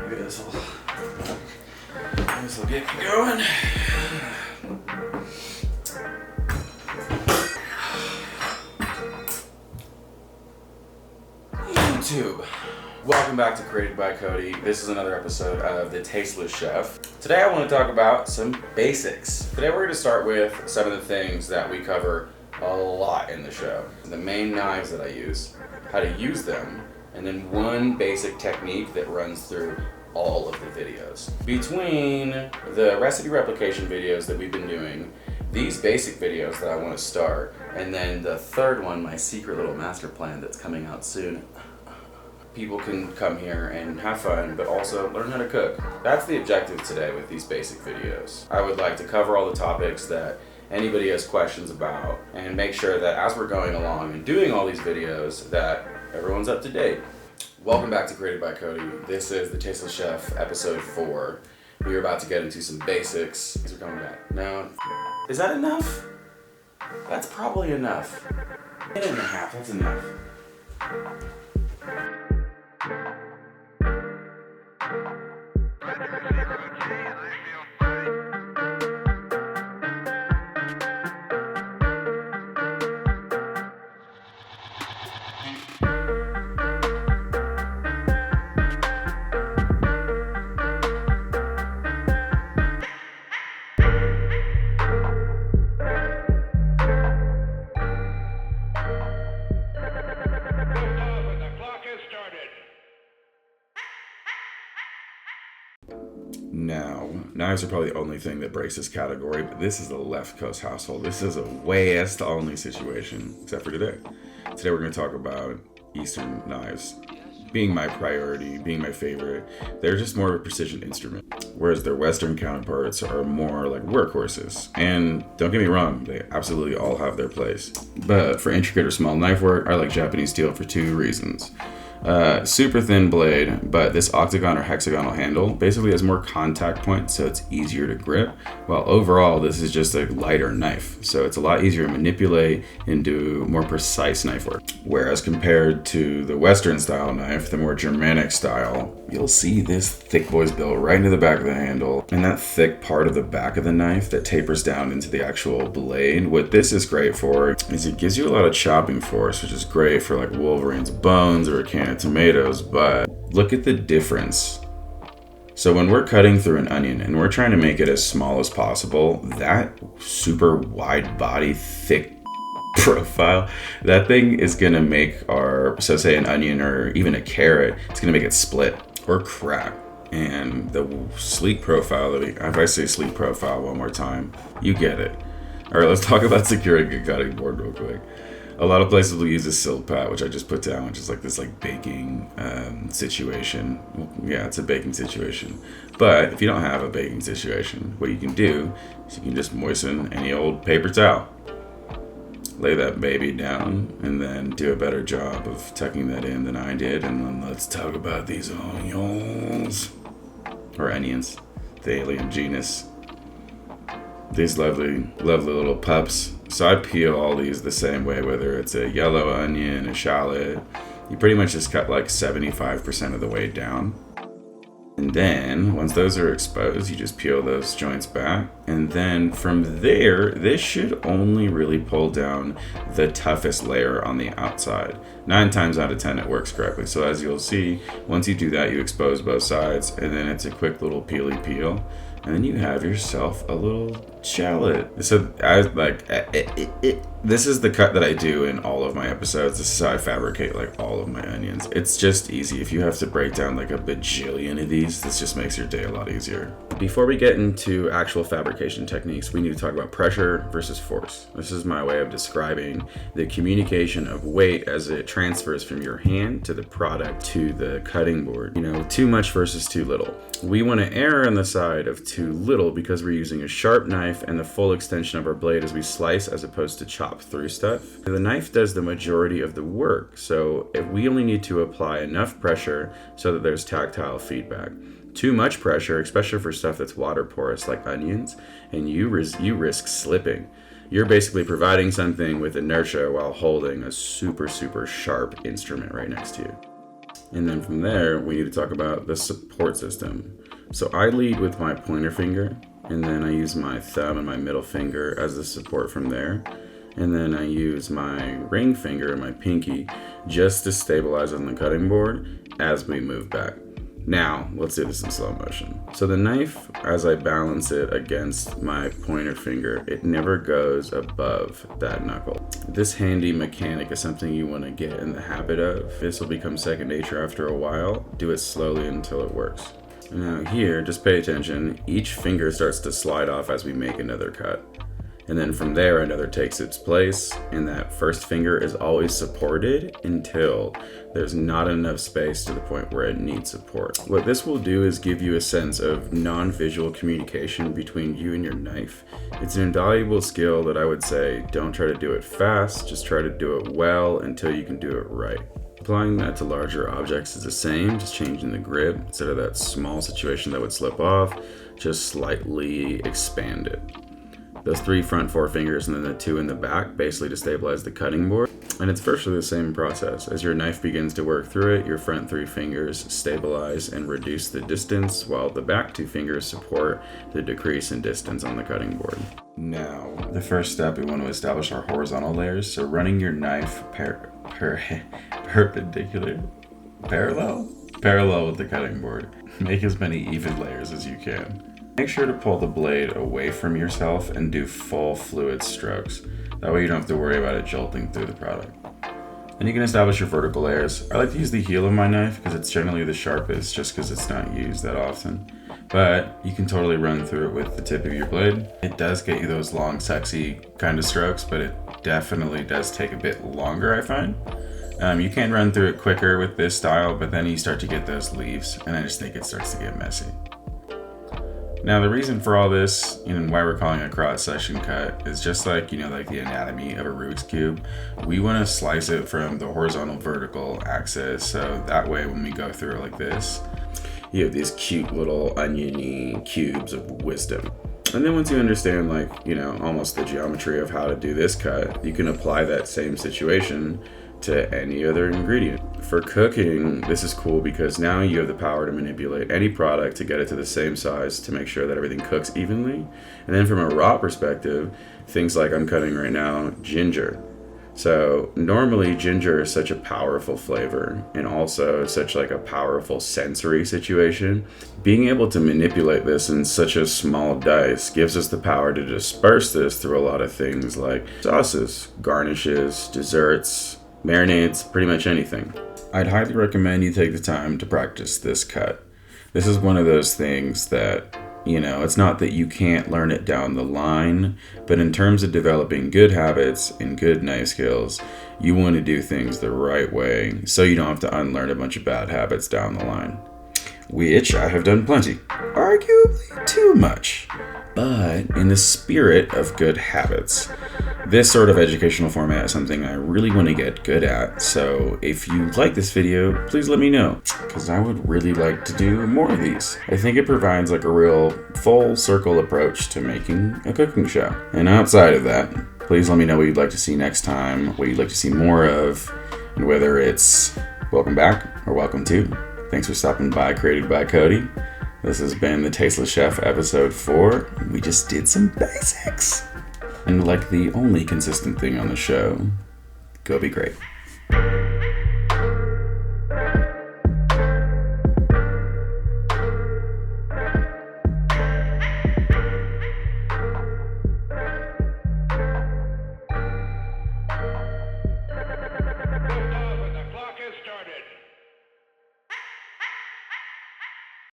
Maybe this will get me going. YouTube. Welcome back to Created by Cody. This is another episode of the Tasteless Chef. Today I want to talk about some basics. Today we're going to start with some of the things that we cover a lot in the show. The main knives that I use, how to use them, and then one basic technique that runs through all of the videos. Between the recipe replication videos that we've been doing, these basic videos that I want to start, and then the third one, my secret little master plan that's coming out soon. People can come here and have fun, but also learn how to cook. That's the objective today with these basic videos. I would like to cover all the topics that anybody has questions about and make sure that as we're going along and doing all these videos that everyone's up to date. Welcome back to Created by Cody. This is the Tasteless Chef, episode 4. We are about to get into some basics. These are coming back. Now, is that enough? That's probably enough. Minute and a half, that's enough. Now, knives are probably the only thing that breaks this category, but this is a left coast household. This is a west only situation, except for today. Today we're going to talk about Eastern knives. Being my priority, being my favorite, they're just more of a precision instrument, whereas their Western counterparts are more like workhorses. And don't get me wrong, they absolutely all have their place. But for intricate or small knife work, I like Japanese steel for 2 reasons. Super thin blade, but this octagon or hexagonal handle basically has more contact points, so it's easier to grip, while overall this is just a lighter knife, so it's a lot easier to manipulate and do more precise knife work. Whereas compared to the Western style knife, the more Germanic style, you'll see this thick boy's built right into the back of the handle, and that thick part of the back of the knife that tapers down into the actual blade. What this is great for is it gives you a lot of chopping force, which is great for like Wolverine's bones or a can of tomatoes, but look at the difference. So when we're cutting through an onion and we're trying to make it as small as possible, that super wide body, thick profile, that thing is gonna make so say an onion or even a carrot, it's gonna make it split or crack. And the sleek profile, if I say sleek profile one more time, you get it. All right, let's talk about securing a cutting board real quick. A lot of places will use a silk pat, which I just put down, which is like this like baking situation. Well, yeah, it's a baking situation. But if you don't have a baking situation, what you can do is you can just moisten any old paper towel. Lay that baby down and then do a better job of tucking that in than I did. And then let's talk about these onions. Or onions, the alien genus. These lovely, lovely little pups. So I peel all these the same way, whether it's a yellow onion, a shallot. You pretty much just cut like 75% of the way down. And then once those are exposed, you just peel those joints back. And then from there, this should only really pull down the toughest layer on the outside. 9 times out of 10, it works correctly. So as you'll see, once you do that, you expose both sides, and then it's a quick little peely peel. And then you have yourself a little shallot. So this is the cut that I do in all of my episodes. This is how I fabricate like all of my onions. It's just easy. If you have to break down like a bajillion of these, this just makes your day a lot easier. Before we get into actual fabrication techniques, we need to talk about pressure versus force. This is my way of describing the communication of weight as it transfers from your hand to the product to the cutting board. You know, too much versus too little. We want to err on the side of too little because we're using a sharp knife and the full extension of our blade as we slice as opposed to chop through stuff. The knife does the majority of the work, so if we only need to apply enough pressure so that there's tactile feedback. Too much pressure, especially for stuff that's water porous like onions, and you risk slipping. You're basically providing something with inertia while holding a super, super sharp instrument right next to you. And then from there, we need to talk about the support system. So I lead with my pointer finger, and then I use my thumb and my middle finger as the support from there. And then I use my ring finger and my pinky just to stabilize on the cutting board as we move back. Now, let's do this in slow motion. So the knife, as I balance it against my pointer finger, it never goes above that knuckle. This handy mechanic is something you want to get in the habit of. This will become second nature after a while. Do it slowly until it works. Now here, just pay attention. Each finger starts to slide off as we make another cut. And then from there, another takes its place, and that first finger is always supported until there's not enough space to the point where it needs support. What this will do is give you a sense of non-visual communication between you and your knife. It's an invaluable skill that I would say don't try to do it fast, just try to do it well until you can do it right. Applying that to larger objects is the same, just changing the grip. Instead of that small situation that would slip off, just slightly expand it. Those 3 front 4 fingers and then the 2 in the back basically to stabilize the cutting board. And it's virtually the same process. As your knife begins to work through it, your front 3 fingers stabilize and reduce the distance, while the back 2 fingers support the decrease in distance on the cutting board. Now, the first step, we want to establish our horizontal layers. So running your knife parallel with the cutting board. Make as many even layers as you can. Make sure to pull the blade away from yourself and do full fluid strokes. That way you don't have to worry about it jolting through the product. Then you can establish your vertical layers. I like to use the heel of my knife because it's generally the sharpest just because it's not used that often. But you can totally run through it with the tip of your blade. It does get you those long, sexy kind of strokes, but it definitely does take a bit longer, I find. You can run through it quicker with this style, but then you start to get those leaves, and I just think it starts to get messy. Now, the reason for all this and why we're calling it a cross-section cut is just like, like the anatomy of a Rubik's Cube. We want to slice it from the horizontal vertical axis, so that way when we go through it like this, you have these cute little oniony cubes of wisdom. And then once you understand, almost the geometry of how to do this cut, you can apply that same situation to any other ingredient. For cooking, this is cool because now you have the power to manipulate any product to get it to the same size to make sure that everything cooks evenly. And then from a raw perspective, things like I'm cutting right now, ginger. So normally ginger is such a powerful flavor and also such a powerful sensory situation. Being able to manipulate this in such a small dice gives us the power to disperse this through a lot of things like sauces, garnishes, desserts, marinades, pretty much anything. I'd highly recommend you take the time to practice this cut. This is one of those things that, it's not that you can't learn it down the line, but in terms of developing good habits and good knife skills, you want to do things the right way so you don't have to unlearn a bunch of bad habits down the line. Which I have done plenty, arguably too much. But in the spirit of good habits, this sort of educational format is something I really want to get good at. So if you like this video, please let me know, because I would really like to do more of these. I think it provides a real full circle approach to making a cooking show. And outside of that, please let me know what you'd like to see next time, what you'd like to see more of, and whether it's welcome back or welcome to. Thanks for stopping by Created by Cody. This has been the Tasteless Chef episode 4. We just did some basics. And like the only consistent thing on the show, go be great.